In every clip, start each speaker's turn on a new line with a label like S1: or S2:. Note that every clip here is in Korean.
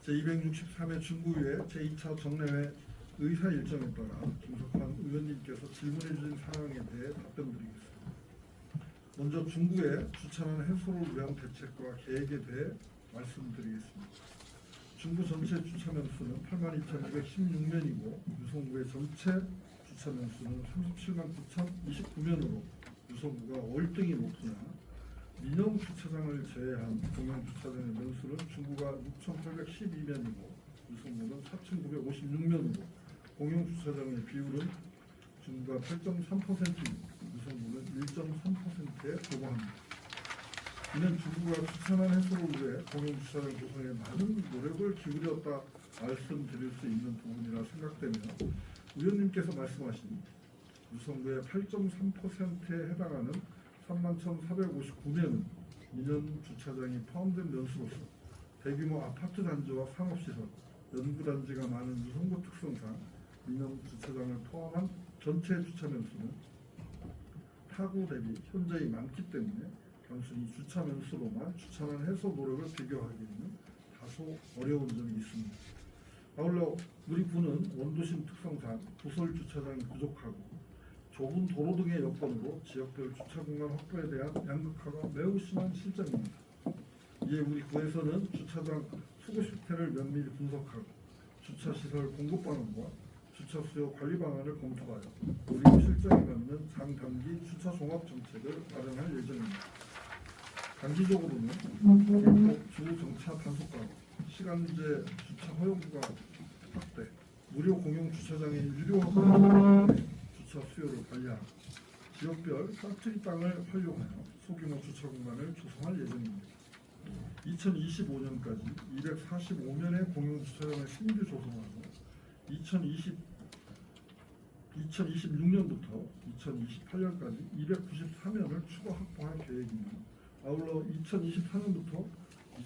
S1: 제263회 중구의 제2차 정례회 의사 일정에 따라 김석환 의원님께서 질문해 주신 사항에 대해 답변드리겠습니다. 먼저 중구의 주차난 해소를 위한 대책과 계획에 대해 말씀드리겠습니다. 중구 전체 주차면 수는 82,216면이고 유성구의 전체 주차면 수는 37만 9,029면으로 유성구가 월등히 높으나 민영 주차장을 제외한 공영 주차장의 면수는 중구가 6,812면이고 유성구는 4,956면으로 공영 주차장의 비율은 중구가 8.3%이고 유성구는 1.3%에 불과합니다. 이는 중구가 주차난 해소를 위해 공영 주차장 조성에 많은 노력을 기울였다 말씀드릴 수 있는 부분이라 생각되며 의원님께서 말씀하신 유성구의 8.3%에 해당하는 31,459면은 민영 주차장이 포함된 면수로서 대규모 아파트 단지와 상업시설, 연구단지가 많은 유성구 특성상 민영 주차장을 포함한 전체 주차면 수는 타구 대비 현저히 많기 때문에 단순히 주차면 수로만 주차난 해소 노력을 비교하기에는 다소 어려운 점이 있습니다. 아울러 우리 구는 원도심 특성상 부설 주차장이 부족하고 좁은 도로 등의 여건으로 지역별 주차 공간 확보에 대한 양극화가 매우 심한 실정입니다. 이에 우리 구에서는 주차장 수급 실태를 면밀히 분석하고 주차시설 공급 방안과 주차 수요 관리 방안을 검토하여 우리 구 실정에 맞는 장단기 주차 종합 정책을 마련할 예정입니다. 단기적으로는 불법 주 정차 단속과 시간제 주차 허용 구간 확대, 무료 공용 주차장의 유료화 주차 수요를 관리하고 지역별 싹트리 땅을 활용하여 소규모 주차 공간을 조성할 예정입니다. 2025년까지 245면의 공용 주차장을 신규 조성하고 2026년부터 2028년까지 294면을 추가 확보할 계획이며 아울러 2024년부터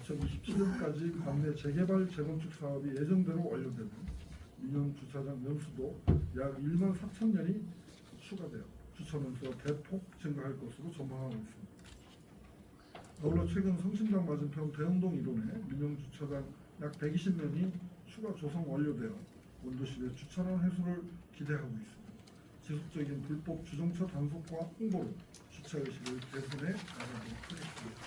S1: 2027년까지 관내 재개발 재건축 사업이 예정대로 완료되고 민영 주차장 면수도 약 1만 4천년이 추가되어 주차 면수가 대폭 증가할 것으로 전망하고 있습니다. 아울러 최근 성심당 맞은편 대흥동 일원에 민영 주차장 약 120면이 추가 조성 완료되어 원도심의 주차난 해소를 기대하고 있습니다. 지속적인 불법 주정차 단속과 홍보로 주차의식을 개선해 나가도록 하겠습니다.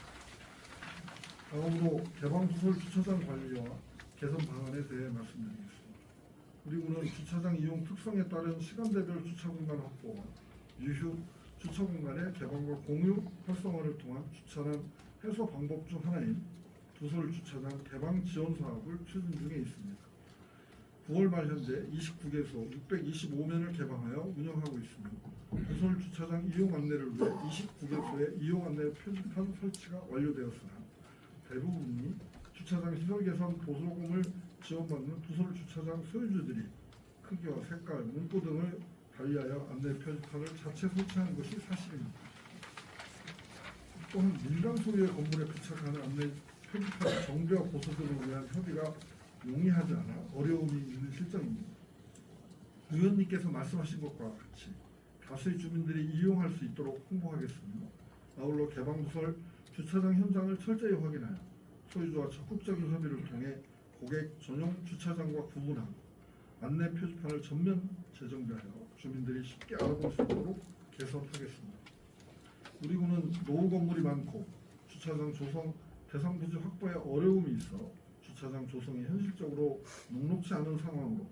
S1: 다음으로 개방부설 주차장 관리와 개선 방안에 대해 말씀드리겠습니다. 우리 구는 주차장 이용 특성에 따른 시간대별 주차 공간 확보와 유휴 주차 공간의 개방과 공유 활성화를 통한 주차난 해소 방법 중 하나인 부설 주차장 개방 지원 사업을 추진 중에 있습니다. 9월 말 현재 29개소 625면을 개방하여 운영하고 있으며 부설 주차장 이용 안내를 위해 29개소의 이용 안내 표지판 설치가 완료되었으나 대부분이 주차장 시설 개선 보조금을 지원받는 부설 주차장 소유주들이 크기와 색깔, 문구 등을 달리하여 안내 표지판을 자체 설치하는 것이 사실입니다. 또한 민간 소유의 건물에 부착하는 안내 표지판 정비와 보수 등을 위한 협의가 용이하지 않아 어려움이 있는 실정입니다. 의원님께서 말씀하신 것과 같이 다수의 주민들이 이용할 수 있도록 홍보하겠습니다. 아울러 개방부설 주차장 현장을 철저히 확인하여 소유주와 적극적인 협의를 통해 고객 전용 주차장과 구분하고 안내 표지판을 전면 재정비하여 주민들이 쉽게 알아볼 수 있도록 개선하겠습니다. 우리 구는 노후 건물이 많고 주차장 조성 대상 부지 확보에 어려움이 있어 주차장 조성이 현실적으로 녹록지 않은 상황으로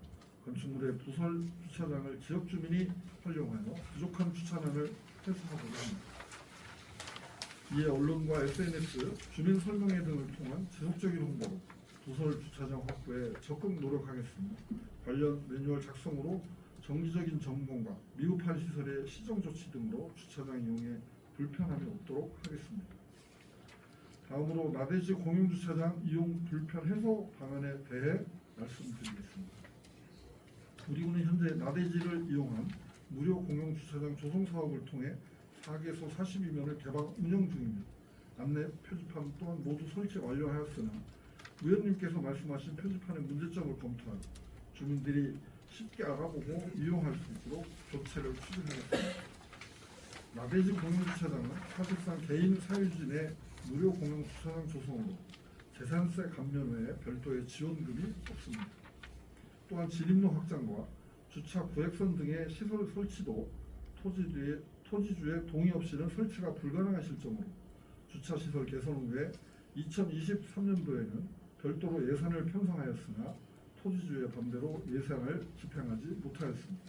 S1: 건축물의 부설 주차장을 지역 주민이 활용하여 부족한 주차난을 해소하고자 합니다. 이에 언론과 SNS, 주민 설명회 등을 통한 지속적인 홍보로 부설 주차장 확보에 적극 노력하겠습니다. 관련 매뉴얼 작성으로 정기적인 점검과 미흡한 시설의 시정 조치 등으로 주차장 이용에 불편함이 없도록 하겠습니다. 다음으로 나대지 공용주차장 이용 불편 해소 방안에 대해 말씀드리겠습니다. 우리 구는 현재 나대지를 이용한 무료 공용주차장 조성 사업을 통해 4개소 42면을 개방 운영 중입니다. 안내 표지판 또한 모두 설치 완료하였으나 의원님께서 말씀하신 표지판의 문제점을 검토하여 주민들이 쉽게 알아보고 이용할 수 있도록 조치를 추진하겠습니다. 나대지 공용주차장은 사실상 개인 사유지 내 무료 공용주차장 조성으로 재산세 감면 외에 별도의 지원금이 없습니다. 또한 진입로 확장과 주차 구획선 등의 시설 설치도 토지주의 동의 없이는 설치가 불가능하실 정도로 주차시설 개선 후에 2023년도에는 별도로 예산을 편성하였으나 토지주의 반대로 예산을 집행하지 못하였습니다.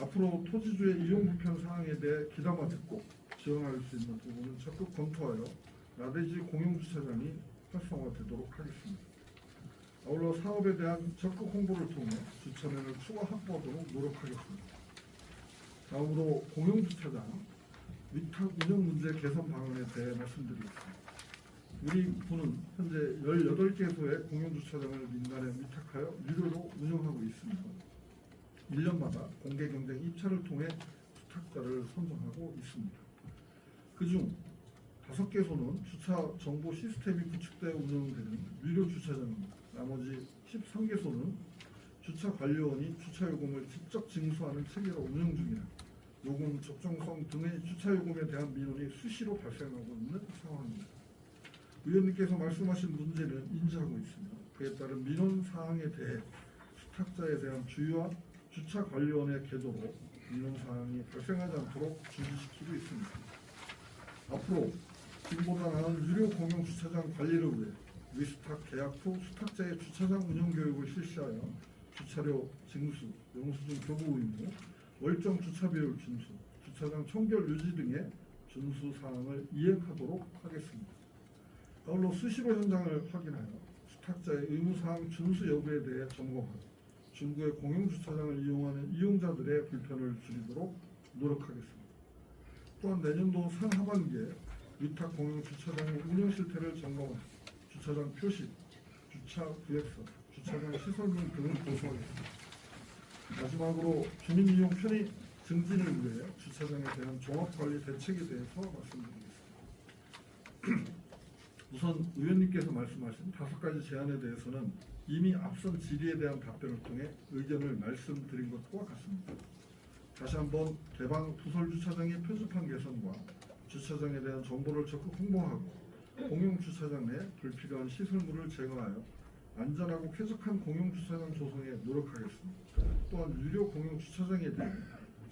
S1: 앞으로 토지주의 이용 불편 사항에 대해 귀담아 듣고 지원할 수 있는 부분은 적극 검토하여 나대지 공용주차장이 활성화되도록 하겠습니다. 아울러 사업에 대한 적극 홍보를 통해 주차면을 추가 확보하도록 노력하겠습니다. 다음으로 공용주차장 위탁 운영 문제 개선 방안에 대해 말씀드리겠습니다. 우리 부는 현재 18개소의 공용주차장을 민간에 위탁하여 유료로 운영하고 있습니다. 1년마다 공개경쟁 입찰을 통해 주탁자를 선정하고 있습니다. 그중 5개소는 주차 정보 시스템이 구축되어 운영되는 유료 주차장입니다. 나머지 13개소는 주차 관리원이 주차 요금을 직접 징수하는 체계로 운영 중이라 요금 적정성 등의 주차 요금에 대한 민원이 수시로 발생하고 있는 상황입니다. 의원님께서 말씀하신 문제는 인지하고 있습니다. 그에 따른 민원 사항에 대해 수탁자에 대한 주의와 주차 관리원의 계도로 민원 사항이 발생하지 않도록 준비시키고 있습니다. 앞으로 지금보다 나은 유료 공용 주차장 관리를 위해 위수탁 계약 후 수탁자의 주차장 운영 교육을 실시하여 주차료 징수, 영수증 교부 의무, 월정 주차 비율 준수, 주차장 청결 유지 등의 준수 사항을 이행하도록 하겠습니다. 아울러 수시로 현장을 확인하여 수탁자의 의무 사항 준수 여부에 대해 점검하고 중구의 공용 주차장을 이용하는 이용자들의 불편을 줄이도록 노력하겠습니다. 또한 내년도 상하반기에 위탁 공용 주차장의 운영 실태를 점검하여 주차장 표시, 주차 구획선, 주차장 시설물 등을 보수하겠습니다. 마지막으로 주민 이용 편의 증진을 위해 주차장에 대한 종합관리 대책에 대해서 말씀드리겠습니다. 우선 의원님께서 말씀하신 5가지 제안에 대해서는 이미 앞선 질의에 대한 답변을 통해 의견을 말씀드린 것과 같습니다. 다시 한번 개방 부설 주차장의 표지판 개선과 주차장에 대한 정보를 적극 홍보하고 공용 주차장 내 불필요한 시설물을 제거하여 안전하고 쾌적한 공용 주차장 조성에 노력하겠습니다. 또한 유료 공용 주차장에 대한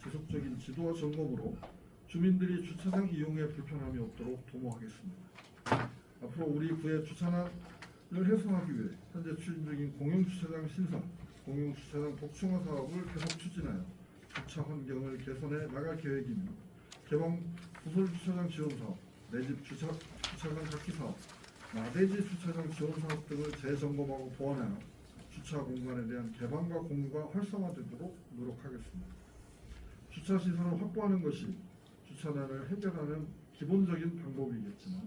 S1: 지속적인 지도와 점검으로 주민들이 주차장 이용에 불편함이 없도록 도모하겠습니다. 앞으로 우리 구의 주차난을 해소하기 위해 현재 추진 중인 공용주차장 신설, 공용주차장 복층화 사업을 계속 추진하여 주차 환경을 개선해 나갈 계획이며 개방 부설주차장 지원 사업, 내 집 주차장 갖기 사업, 나대지 주차장 지원 사업 등을 재점검하고 보완하여 주차 공간에 대한 개방과 공유가 활성화되도록 노력하겠습니다. 주차 시설을 확보하는 것이 주차난을 해결하는 기본적인 방법이겠지만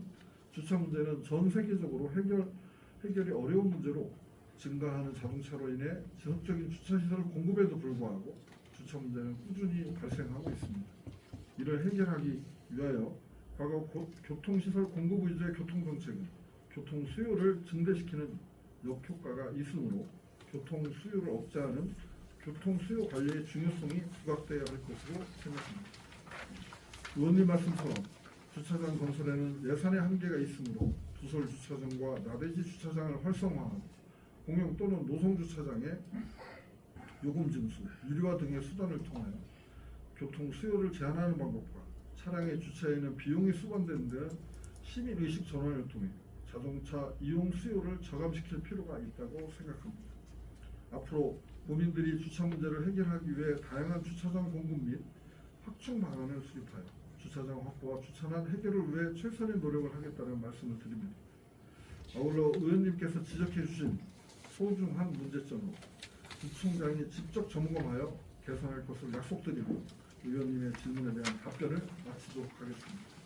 S1: 주차 문제는 전 세계적으로 해결이 어려운 문제로 증가하는 자동차로 인해 지속적인 주차시설 공급에도 불구하고 주차 문제는 꾸준히 발생하고 있습니다. 이를 해결하기 위하여 과거 교통시설 공급 위주의 교통정책은 교통 수요를 증대시키는 역효과가 있으므로 교통 수요를 억제하는 교통 수요 관리의 중요성이 부각되어야 할 것으로 생각합니다. 의원님 말씀처럼 주차장 건설에는 예산의 한계가 있으므로 부설 주차장과 나대지 주차장을 활성화하고 공용 또는 노송 주차장의 요금 징수, 유료화 등의 수단을 통하여 교통 수요를 제한하는 방법과 차량의 주차에는 비용이 수반되는 데는 시민의식 전환을 통해 자동차 이용 수요를 저감시킬 필요가 있다고 생각합니다. 앞으로 국민들이 주차 문제를 해결하기 위해 다양한 주차장 공급 및 확충 방안을 수립하여 주차장 확보와 주차난 해결을 위해 최선의 노력을 하겠다는 말씀을 드립니다. 아울러 의원님께서 지적해 주신 소중한 문제점으로 구청장이 직접 점검하여 개선할 것을 약속드리고 의원님의 질문에 대한 답변을 마치도록 하겠습니다.